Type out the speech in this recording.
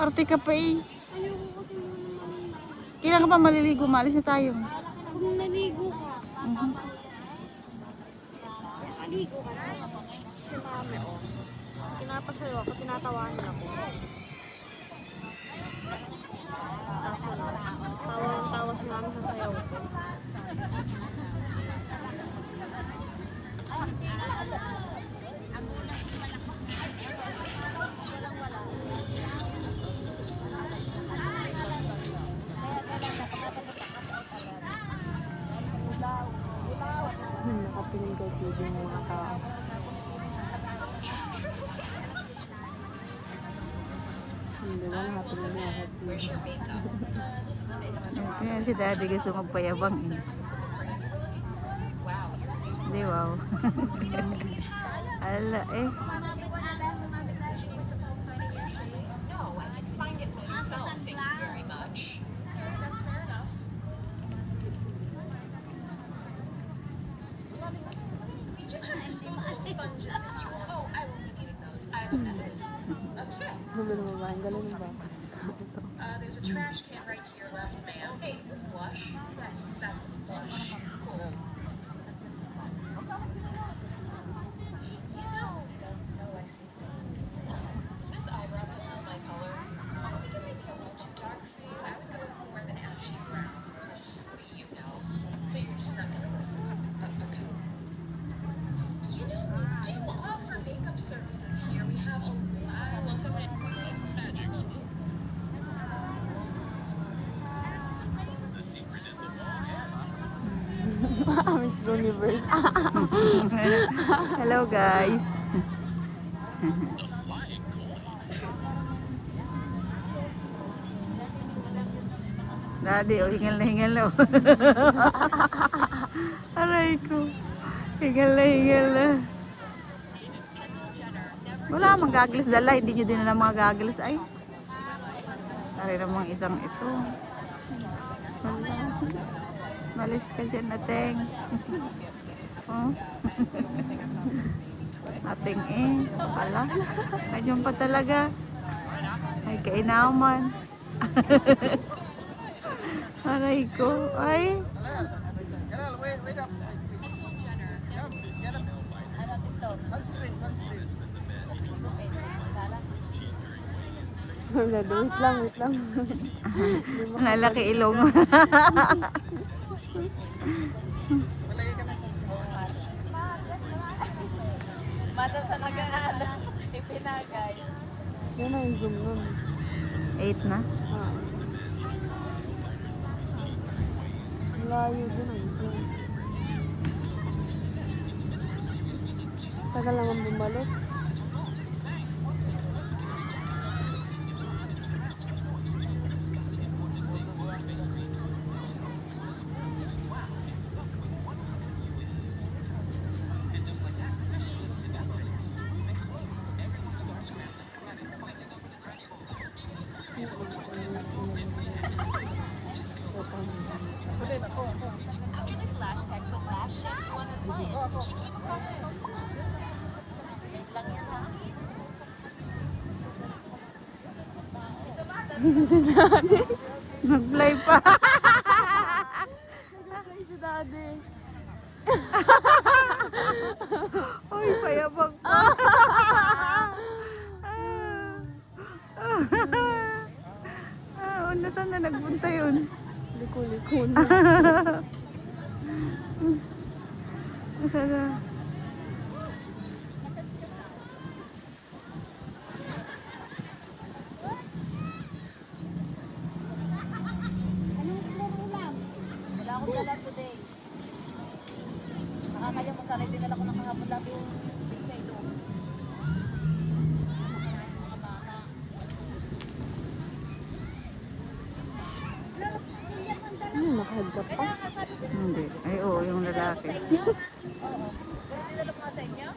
Party ka pa eh. Ayoko kasi naman. Kailan ka pa maliligo? Maalis na tayo. Kung naligo ka, Mhm. naligo ka na. Si mami, oh. Pinapasayo ako, tinatawanan ako. Kaso na, tawa si mami sa sayaw ko. Nakapiling kay TV ng mga tao. Hindi ba nakapiling na ako TV? Kaya si daddy gusto magpayabang eh. Di wow. Ala eh. Sabi mo ba? Ang galing ba? There's a trash can right to your left, ma'am. Hey, is this flush? Yes, that's flush. Cool. Oh, I see. Is this eyebrow pencil my color? I think it might be a little too dark for you. I would go with more of an ashy brown. What do you know? So you're just not gonna listen? Okay. You know, we do offer makeup services here. We have a lot of them. Magic spoon. The secret is the long hair. Miss Universe. Hello guys. The flying coin. Daddy, oh, hingal na hingal na. Aray ko. Hingal na hingal na. Wala mang gaglis dala, hindi nyo din na mga gaglis ay. Sari namang isang ito. Wala. Malis ka dyan, ateng. Oh. Ating eh. Wala. Ayun pa talaga. Ay, kainaman. Aray ko. Ay. Wait lang, wait lang. Lalaki ilong. Madam sa nag-aano, ipinagay. Yan ang zoom nun. 8 na. Ah. Layo din ang zoom. Tagal lang ang bumalik. After this lash tech put lash shift on the client, she came across the most ads. Wait lang yan ha. Nag-fly pa. Nagagay si daddy. Uy, payabang pa. Nasaan na nagpunta yun? Liko-liko na. Nasaan na? Wala akong dala today. Nakakalimot sana din nila ko ng kahapon lagi yung pizza ito. Nakahad ka pa. Hindi. Ay, oo, yung lalaki. Oo. Pero dinala ko nga sa inyo.